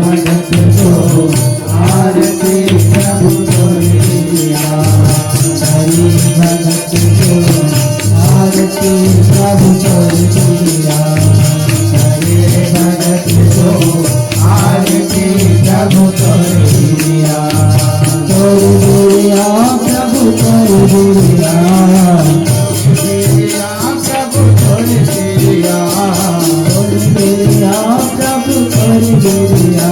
भगत को आरती प्रभु तोरिया हरि भगत को आरती प्रभु तोरिया हरे भगत को आरती प्रभु तोरिया तोरिया प्रभु तोरिया प्रभु तोरिया तोरिया प्रभु तोरिया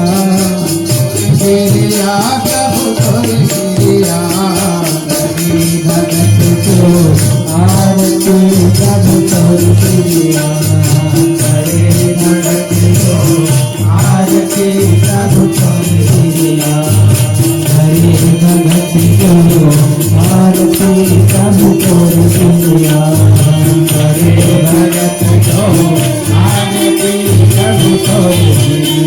तेरिया प्रभु तोरिया हरि भगत को आरती प्रभु तोरिया हरे भगत को आरती प्रभु तोरिया हरे भगत को आरती प्रभु तोरिया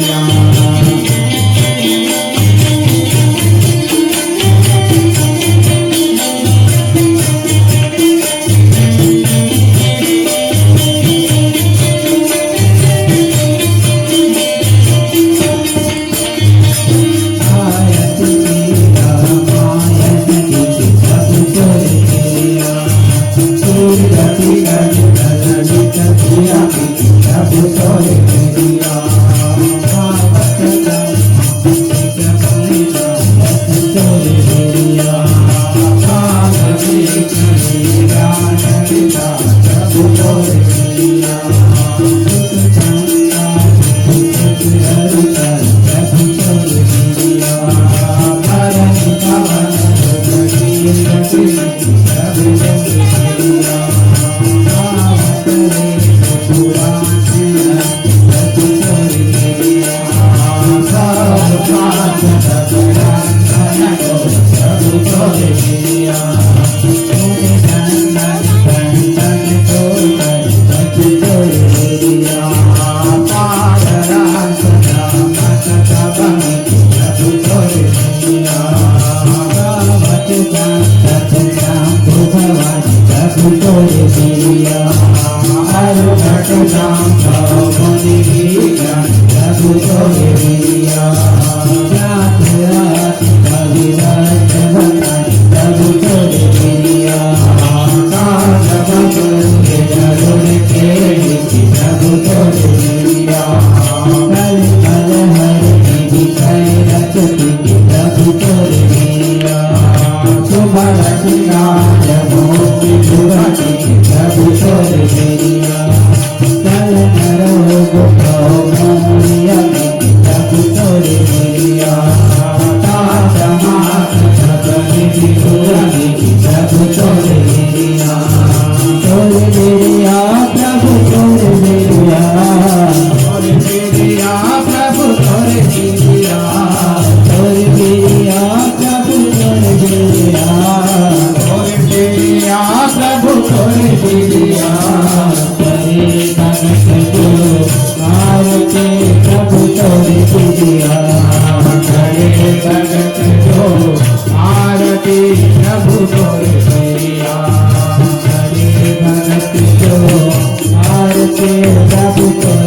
हरे भगत को आरती प्रभु तोरिया प्रभु